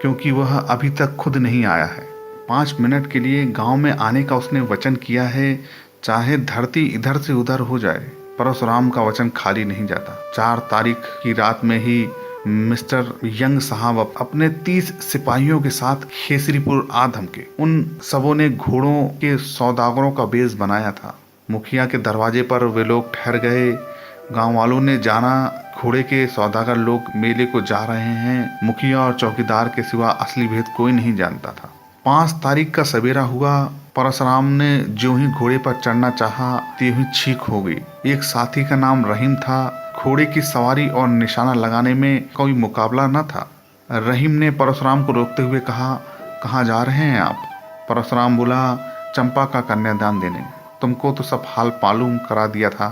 क्योंकि वह अभी तक खुद नहीं आया है। 5 मिनट के लिए गांव में आने का उसने वचन किया है, चाहे धरती इधर से उधर हो जाए। परशुराम का वचन खाली नहीं जाता। 4 तारीख की रात में ही मिस्टर यंग साहब अपने 30 सिपाहियों के साथ खेसरीपुर आ धमके। उन सबों ने घोड़ों के सौदागरों का बेस बनाया था। मुखिया के दरवाजे पर वे लोग ठहर गए। गांव वालों ने जाना घोड़े के सौदागर लोग मेले को जा रहे हैं। मुखिया और चौकीदार के सिवा असली भेद कोई नहीं जानता था। 5 तारीख का सवेरा हुआ। परशुराम ने जो ही घोड़े पर चढ़ना चाहा, त्यों ही छींक हो गई। एक साथी का नाम रहीम था। घोड़े की सवारी और निशाना लगाने में कोई मुकाबला न था। रहीम ने परशुराम को रोकते हुए कहा, कहाँ जा रहे हैं आप? परशुराम बोला, चंपा का कन्यादान देने। तुमको तो सब हाल मालूम करा दिया था,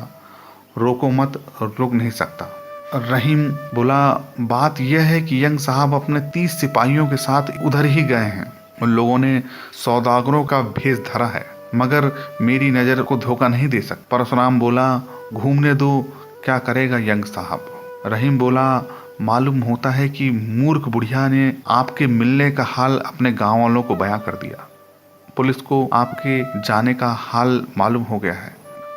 रोको मत, रुक नहीं सकता। रहीम बोला, बात यह है कि यंग साहब अपने 30 सिपाहियों के साथ उधर ही गए हैं। उन लोगों ने सौदागरों का भेष धरा है, मगर मेरी नज़र को धोखा नहीं दे सकता। परशुराम बोला, घूमने दो, क्या करेगा यंग साहब? रहीम बोला, मालूम होता है कि मूर्ख बुढ़िया ने आपके मिलने का हाल अपने गाँव वालों को बयां कर दिया। पुलिस को आपके जाने का हाल मालूम हो गया है।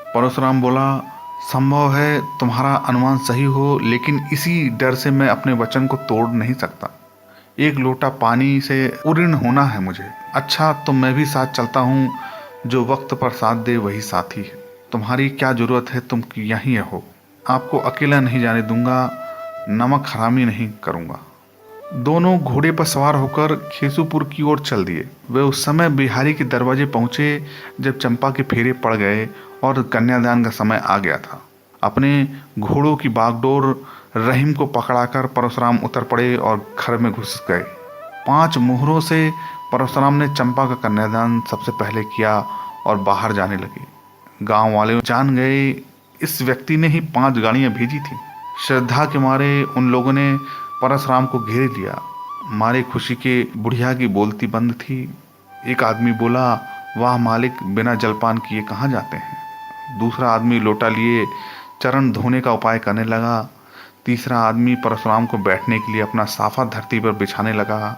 परशुराम बोला, संभव है तुम्हारा अनुमान सही हो, लेकिन इसी डर से मैं अपने वचन को तोड़ नहीं सकता। एक लोटा पानी से उऋण होना है मुझे। अच्छा, तो मैं भी साथ चलता हूँ। जो वक्त पर साथ दे वही साथी है। तुम्हारी क्या जरूरत है, तुम यहीं रहो। आपको अकेला नहीं जाने दूंगा, नमक हरामी नहीं करूंगा। दोनों घोड़े पर सवार होकर खेसूपुर की ओर चल दिए। वे उस समय बिहारी के दरवाजे पहुंचे जब चंपा के फेरे पड़ गए और कन्यादान का समय आ गया था। अपने घोड़ों की बागडोर रहीम को पकड़ाकर परशुराम उतर पड़े और घर में घुस गए। 5 मोहरों से परशुराम ने चंपा का कन्यादान सबसे पहले किया और बाहर जाने लगे। गांव वाले जान गए इस व्यक्ति ने ही 5 गाड़ियां भेजी थी। श्रद्धा के मारे उन लोगों ने परशुराम को घेर लिया। मारे खुशी के बुढ़िया की बोलती बंद थी। एक आदमी बोला, वाह मालिक, बिना जलपान किए कहाँ जाते हैं? दूसरा आदमी लोटा लिए चरण धोने का उपाय करने लगा। तीसरा आदमी परशुराम को बैठने के लिए अपना साफा धरती पर बिछाने लगा।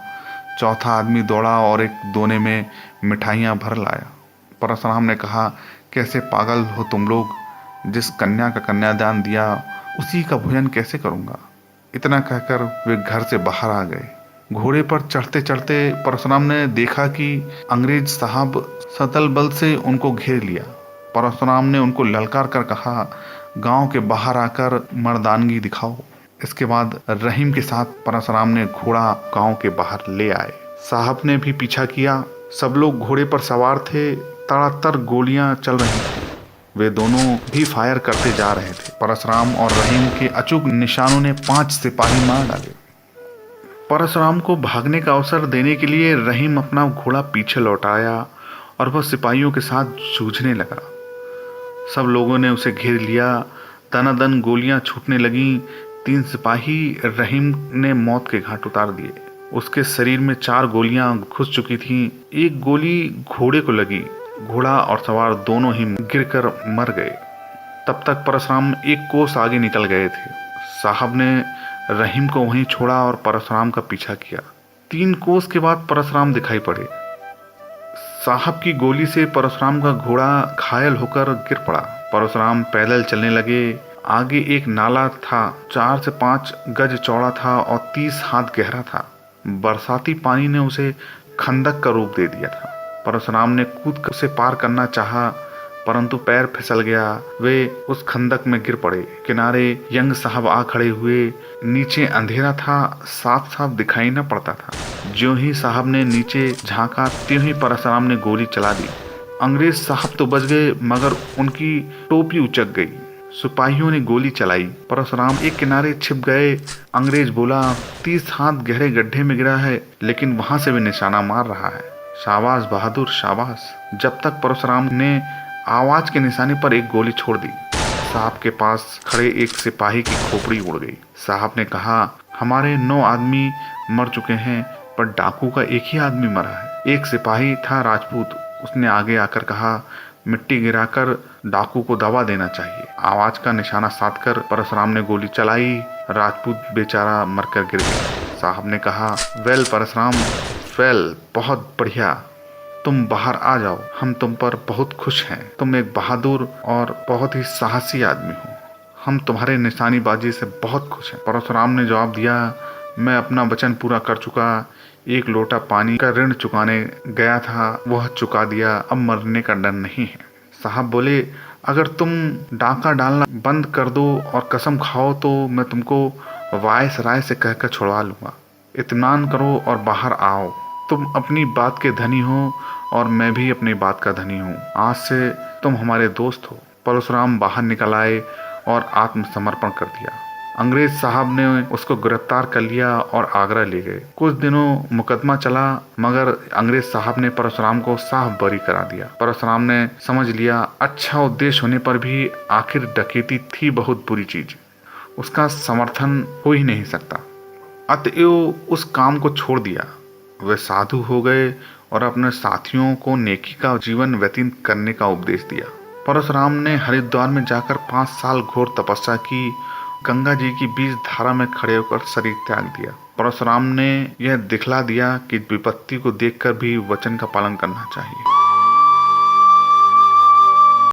चौथा आदमी दौड़ा और एक दोने में मिठाइयाँ भर लाया। परशुराम ने कहा, कैसे पागल हो तुम लोग? जिस कन्या का कन्यादान दिया उसी का भोजन कैसे करूँगा? इतना कहकर वे घर से बाहर आ गए। घोड़े पर चढ़ते चढ़ते परशुराम ने देखा कि अंग्रेज साहब सतल बल से उनको घेर लिया। परशुराम ने उनको ललकार कर कहा, गांव के बाहर आकर मर्दानगी दिखाओ। इसके बाद रहीम के साथ परशुराम ने घोड़ा गांव के बाहर ले आए। साहब ने भी पीछा किया। सब लोग घोड़े पर सवार थे। तड़ातड़ गोलियां चल रही थी। वे दोनों भी फायर करते जा रहे थे। परशुराम और रहीम के अचूक निशानों ने 5 सिपाही मार डाले। परशुराम को भागने का अवसर देने के लिए रहीम अपना घोड़ा पीछे लौटाया और वह सिपाहियों के साथ जूझने लगा। सब लोगों ने उसे घेर लिया। दनादन गोलियां छूटने लगीं। 3 सिपाही रहीम ने मौत के घाट उतार दिए। उसके शरीर में 4 गोलियां घुस चुकी थीं। एक गोली घोड़े को लगी। घोड़ा और सवार दोनों ही गिरकर मर गए। तब तक परशुराम 1 कोस आगे निकल गए थे। साहब ने रहीम को वहीं छोड़ा और परशुराम का पीछा किया। 3 कोस के बाद परशुराम दिखाई पड़े। साहब की गोली से परशुराम का घोड़ा घायल होकर गिर पड़ा। परशुराम पैदल चलने लगे। आगे एक नाला था, 4 से 5 गज चौड़ा था और 30 हाथ गहरा था। बरसाती पानी ने उसे खंदक का रूप दे दिया था। परशुराम ने कूद कर उसे पार करना चाहा, परंतु पैर फिसल गया। वे उस खंदक में गिर पड़े। किनारे यंग साहब आ खड़े हुए। नीचे अंधेरा था, साफ साफ दिखाई न पड़ता था। ज्यों ही साहब ने नीचे झांका, त्यों ही परशुराम ने गोली चला दी। अंग्रेज साहब तो बच गए, मगर उनकी टोपी उचक गई। सिपाहियों ने गोली चलाई। परशुराम एक किनारे छिप गए। अंग्रेज बोला, 30 हाथ गहरे गड्ढे में गिरा है, लेकिन वहां से भी निशाना मार रहा है। शाबाश बहादुर, शाबाश। जब तक परशुराम ने आवाज के निशाने पर एक गोली छोड़ दी। साहब के पास खड़े एक सिपाही की खोपड़ी उड़ गई। साहब ने कहा, हमारे 9 आदमी मर चुके हैं, पर डाकू का एक ही आदमी मरा है। एक सिपाही था राजपूत। उसने आगे आकर कहा, मिट्टी गिराकर डाकू को दबा देना चाहिए। आवाज का निशाना साधकर परशुराम ने गोली चलाई। राजपूत बेचारा मरकर गिर गया। साहब ने कहा, वेल परशुराम, वेल, बहुत बढ़िया, तुम बाहर आ जाओ, हम तुम पर बहुत खुश हैं। तुम एक बहादुर और बहुत ही साहसी आदमी हो, हम तुम्हारे निशानीबाजी से बहुत खुश हैं। परशुराम ने जवाब दिया, मैं अपना वचन पूरा कर चुका, एक लोटा पानी का ऋण चुकाने गया था, वह चुका दिया, अब मरने का डर नहीं है। साहब बोले, अगर तुम डाका डालना बंद कर दो और कसम खाओ तो मैं तुमको वायस राय से कहकर छुड़वा लूंगा। इत्मीनान करो और बाहर आओ, तुम अपनी बात के धनी हो और मैं भी अपनी बात का धनी हूँ, आज से तुम हमारे दोस्त हो। परशुराम बाहर निकल आए और आत्मसमर्पण कर दिया। अंग्रेज साहब ने उसको गिरफ्तार कर लिया और आगरा ले गए। कुछ दिनों मुकदमा चला, मगर अंग्रेज साहब ने परशुराम को साफ बरी करा दिया। परशुराम ने समझ लिया, अच्छा उद्देश्य होने पर भी आखिर डकैती थी बहुत बुरी चीज, उसका समर्थन हो ही नहीं सकता। अतएव उस काम को छोड़ दिया। वे साधु हो गए और अपने साथियों को नेकी का जीवन व्यतीत करने का उपदेश दिया। परशुराम ने हरिद्वार में जाकर 5 साल घोर तपस्या की, गंगा जी की बीच धारा में खड़े होकर शरीर त्याग दिया। परशुराम ने यह दिखला दिया कि विपत्ति को देखकर भी वचन का पालन करना चाहिए।